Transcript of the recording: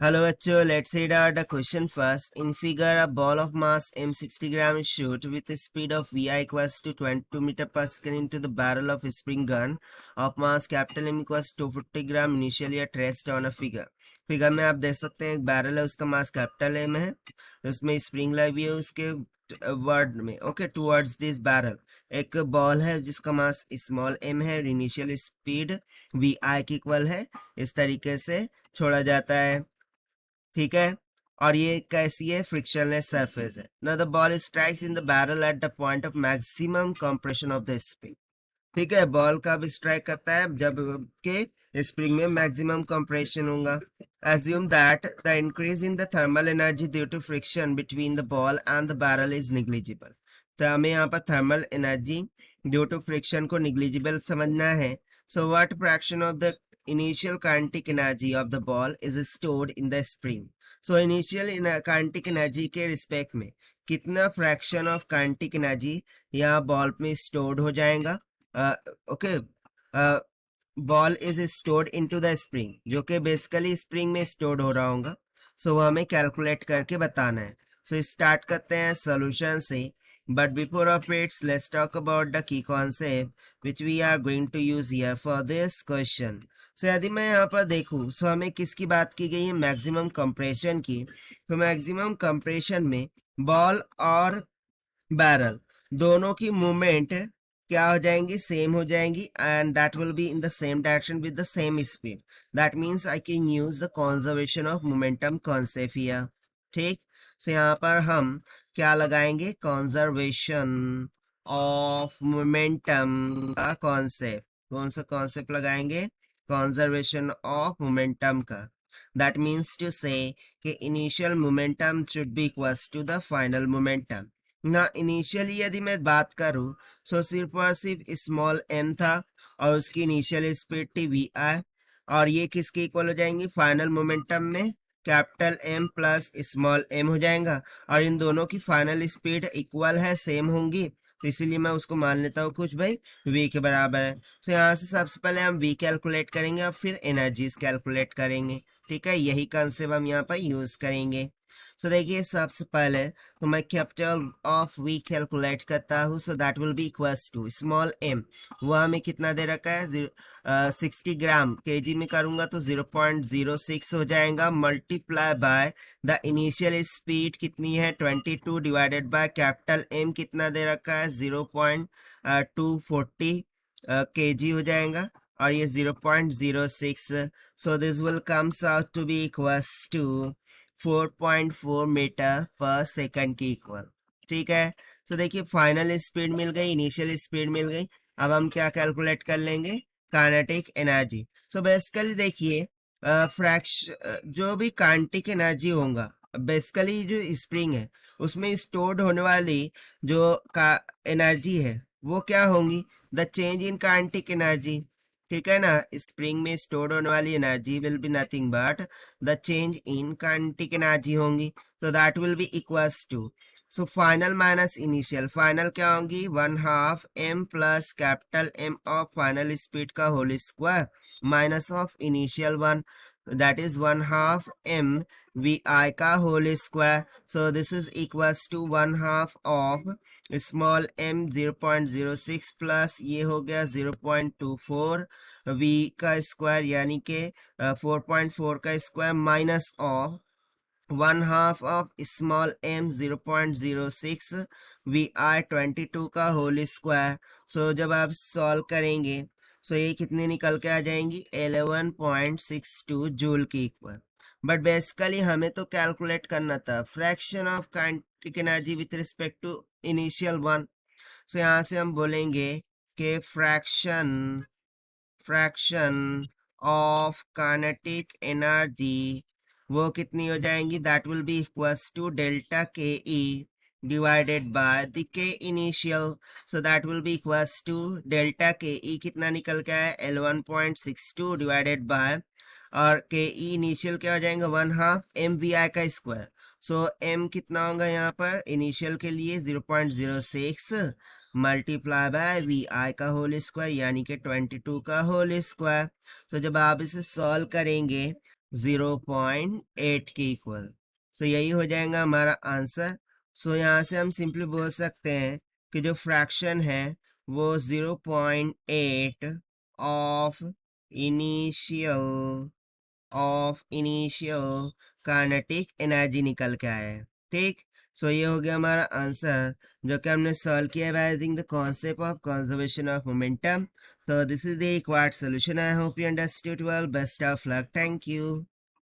Hello, bachcho. Let's read out the question first. In figure, a ball of mass m 60 gram is shot with a speed of vi equals to 22 meter per second into the barrel of a spring gun of mass capital M equals 250 gram initially at rest on a figure. Figure में आप देख सकते हैं एक barrel है, उसका mass capital M है, उसमें स्प्रिंग लगी है उसके वर्ड में ओके टुवर्ड्स दिस बैरल एक बॉल है जिसका मास स्मॉल एम है, इनिशियल स्पीड वी आई की इक्वल है, इस तरीके से छोड़ा जाता है। ठीक है, और ये कैसी है, फ्रिक्शनलेस सरफेस है। Now the ball strikes in the barrel at the point of maximum compression of the spring. ठीक है, बॉल कब स्ट्राइक करता है, जब के स्प्रिंग में मैक्सिमम कंप्रेशन होगा। Assume that the increase in the thermal energy due to friction between the ball and the barrel is negligible. तो हमें यहाँ पर thermal energy due to friction को निग्लिजिबल समझना है। So what fraction of the initial kinetic energy of the ball is stored in the spring. So initial kinetic energy के respect में कितना फ्रैक्शन ऑफ kinetic energy यहाँ ball में stored हो जाएगा। Okay, ball is stored into the spring, जो कि basically spring में स्टोर्ड हो रहा होगा। सो वो हमें कैलकुलेट करके बताना है। सो स्टार्ट करते हैं सोल्यूशन से, but before of it let's talk about the key concept which we are going to use here for this question. So यदि मैं यहाँ पर देखूँ सो हमें किसकी बात की गई है, मैक्सिमम कंप्रेशन की। तो मैक्सिमम कंप्रेशन में बॉल और बैरल दोनों की मूवमेंट क्या हो जाएंगी, सेम हो जाएंगी, and that will be in the same direction with the same speed. That means I can use the conservation of momentum concept here. ठीक, सो यहाँ पर हम क्या लगाएंगे, कंजर्वेशन ऑफ मोमेंटम का कॉन्सेप्ट। कौन सा कॉन्सेप्ट लगाएंगे, कंजर्वेशन ऑफ मोमेंटम का। दैट मीन्स टू से कि initial momentum should be equals to the final momentum ना। इनिशियली यदि मैं बात करूं तो सिर्फ और सिर्फ स्मॉल एम था और उसकी इनिशियल स्पीड थी वी आई, और ये किसके इक्वल हो जाएंगी, फाइनल मोमेंटम में capital M plus small M हो जाएगा, और इन दोनों की फाइनल स्पीड इक्वल है, सेम होंगी, तो इसीलिए मैं उसको मान लेता हूँ कुछ भाई v के बराबर है। तो यहाँ से सबसे पहले हम v कैलकुलेट करेंगे और फिर एनर्जीज कैलकुलेट करेंगे। ठीक है, यही कंसेप्ट हम यहाँ पर यूज करेंगे। सो देखिए सबसे पहले तो मैं कैपिटल ऑफ v कैलकुलेट करता हूँ, so that will be equals to small m, वो हमें कितना दे रखा है, 60 ग्राम, केजी में करूंगा तो 0.06 हो जाएगा, multiply by the initial speed कितनी है 22 डिवाइडेड बाय कैपिटल m कितना दे रखा है 0.240 केजी हो जाएगा, और ये 0.06। So this will comes out to be equals to 4.4 metre per second की इक्वल। ठीक है, तो देखिए फाइनल स्पीड मिल गई, इनिशियल स्पीड मिल गई। अब हम क्या कैलकुलेट कर लेंगे, काइनेटिक एनर्जी। सो बेसिकली देखिए जो भी काइनेटिक एनर्जी होगा, बेसिकली जो स्प्रिंग है उसमें स्टोर्ड होने वाली जो का एनर्जी है वो क्या होंगी, the change in kinetic energy. ठीक है ना, स्प्रिंग में स्टोर होने वाली energy will be nothing but the change in kinetic energy होंगी, तो that will be equals to, so final minus initial, final क्या होंगी 1/2 m plus capital M of final speed का whole square minus of initial 1, that is 1/2 m vi का whole square. So this is equals to 1/2 of small m 0.06 plus ये हो गया 0.24 v का square यानी के 4.4 का square minus of 1/2 of small m 0.06 vi 22 का होल स्क्वायर। सो जब आप सॉल्व करेंगे सो ये कितने निकल के आ जाएंगी 11.62 जूल की इक्वल। बट बेसिकली हमें तो कैलकुलेट करना था fraction of kinetic energy with respect to initial one. So यहाँ से हम बोलेंगे कि फ्रैक्शन ऑफ काइनेटिक एनर्जी वो कितनी हो जाएंगी, that will be equals to delta K E divided by the K initial. So that will be equals to delta K E कितना निकल के आया 11.62 डिवाइडेड बाय, और के ई इनिशियल क्या हो जाएगा 1/2 एम वी आई का स्क्वायर। सो एम कितना होगा यहाँ पर इनिशियल के लिए 0.06 मल्टीप्लाई बाय वी आई का होल स्क्वायर यानी कि 22 का होल स्क्वायर। तो जब आप इसे सॉल्व करेंगे 0.8 के इक्वल। सो यही हो जाएगा हमारा आंसर। सो यहाँ से हम सिंपली बोल सकते हैं कि जो फ्रैक्शन है वो 0.8 ऑफ इनिशियल काइनेटिक एनर्जी निकल के आया है। ठीक, सो ये हो गया हमारा आंसर जो कि हमने सॉल्व किया by using the concept of conservation of momentum. So this is the required solution. I hope you understood well. Best of luck. Thank you.